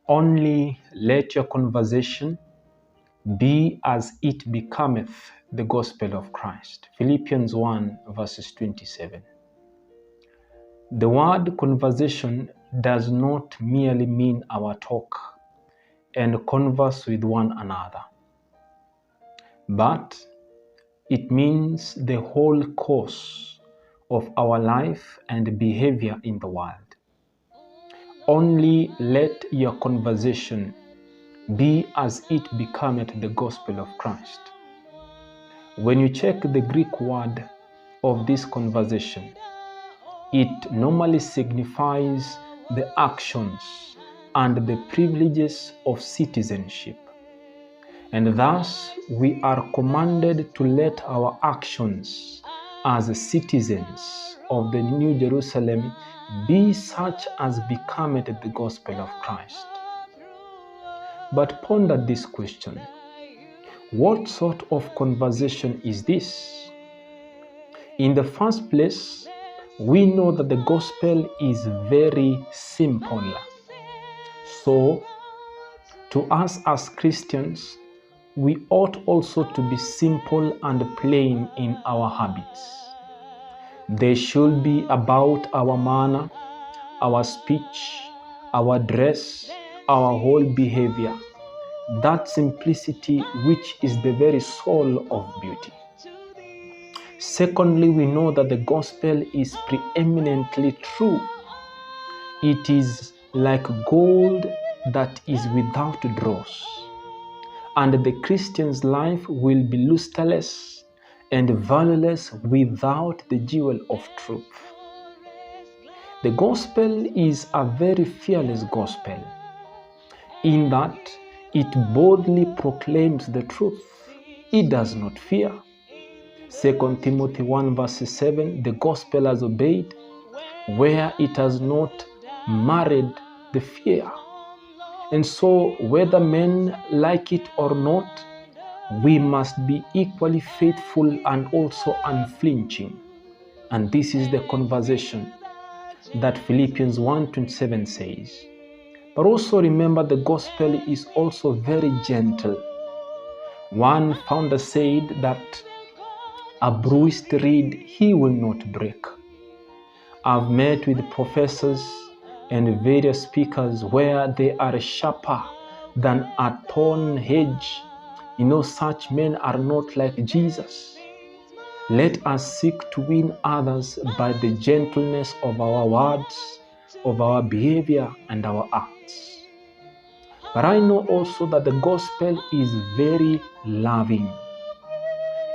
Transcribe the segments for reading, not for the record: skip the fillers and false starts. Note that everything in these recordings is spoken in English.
Only let your conversation be as it becometh the gospel of Christ. Philippians 1 verses 27. The word conversation does not merely mean our talk and converse with one another, but it means the whole course of our life and behavior in the world. Only let your conversation be as it becometh the gospel of Christ. When you check the Greek word of this conversation, it normally signifies the actions and the privileges of citizenship. And thus, we are commanded to let our actions as citizens of the New Jerusalem be such as becometh the gospel of Christ. But ponder this question: what sort of conversation is this? In the first place, we know that the gospel is very simple. So, to us as Christians, we ought also to be simple and plain in our habits. They should be about our manner, our speech, our dress, our whole behavior. That simplicity which is the very soul of beauty. Secondly, we know that the gospel is preeminently true. It is like gold that is without dross. And the Christian's life will be lustreless and valueless without the jewel of truth. The gospel is a very fearless gospel, in that it boldly proclaims the truth. It does not fear. 2 Timothy 1 verse 7, the gospel has obeyed, where it has not married the fear. And so, whether men like it or not, we must be equally faithful and also unflinching. And this is the conversation that Philippians 1:27 says. But also remember, the gospel is also very gentle. One founder said that a bruised reed he will not break. I've met with professors and various speakers where they are sharper than a thorn hedge. Such men are not like Jesus. Let us seek to win others by the gentleness of our words, of our behavior, and our acts. But I know also that the gospel is very loving,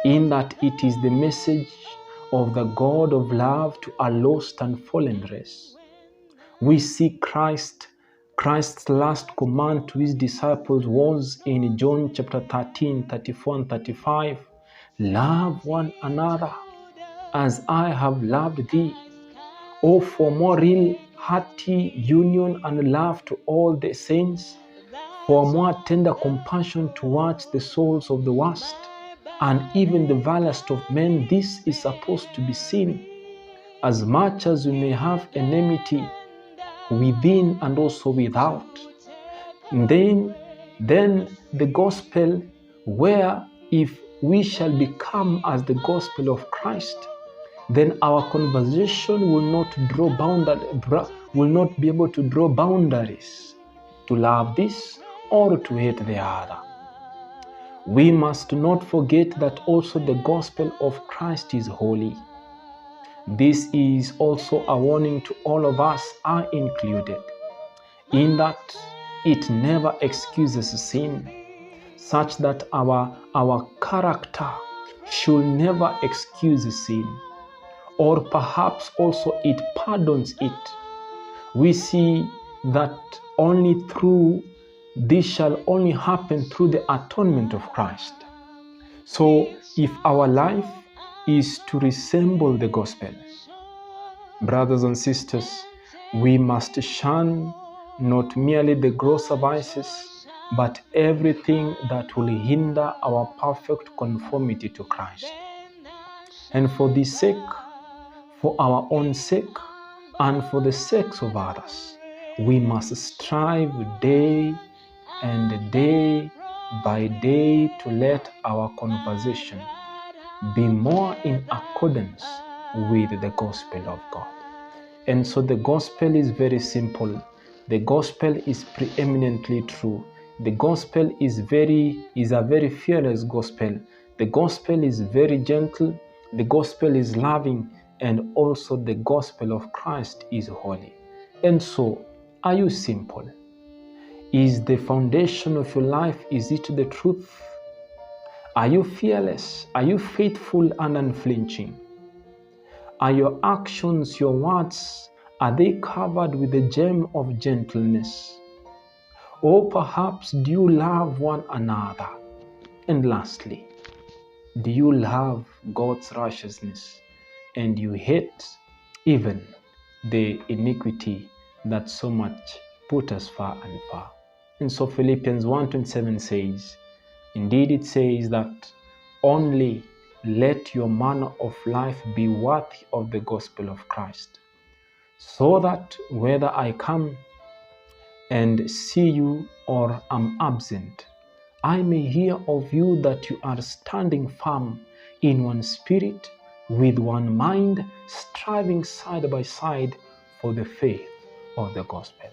in that it is the message of the God of love to a lost and fallen race. We see Christ's last command to his disciples was in John chapter 13, 34 and 35. Love one another as I have loved thee. Oh, for more real, hearty union and love to all the saints, for more tender compassion towards the souls of the worst, and even the vilest of men, this is supposed to be seen. As much as we may have enmity within and also without. Then the gospel, where if we shall become as the gospel of Christ, then our conversation will not be able to draw boundaries to love this or to hate the other. We must not forget that also the gospel of Christ is holy. This is also a warning to all of us, I included, in that it never excuses sin, such that our character should never excuse sin, or perhaps also it pardons it. We see that this shall only happen through the atonement of Christ. So if our life is to resemble the gospel, brothers and sisters, we must shun not merely the grosser vices, but everything that will hinder our perfect conformity to Christ. And for this sake, for our own sake, and for the sakes of others, we must strive day and day by day to let our conversation be more in accordance with the gospel of God. And so the gospel is very simple. The gospel is preeminently true. The gospel is a very fearless gospel. The gospel is very gentle. The gospel is loving, and also the gospel of Christ is holy. And so, are you simple? Is the foundation of your life, is it the truth? Are you fearless? Are you faithful and unflinching? Are your actions, your words, are they covered with the gem of gentleness? Or perhaps do you love one another? And lastly, do you love God's righteousness and you hate even the iniquity that so much put us far and far? And so Philippians 1:27 says, indeed it says that only let your manner of life be worthy of the gospel of Christ, so that whether I come and see you or am absent, I may hear of you that you are standing firm in one spirit, with one mind, striving side by side for the faith of the gospel.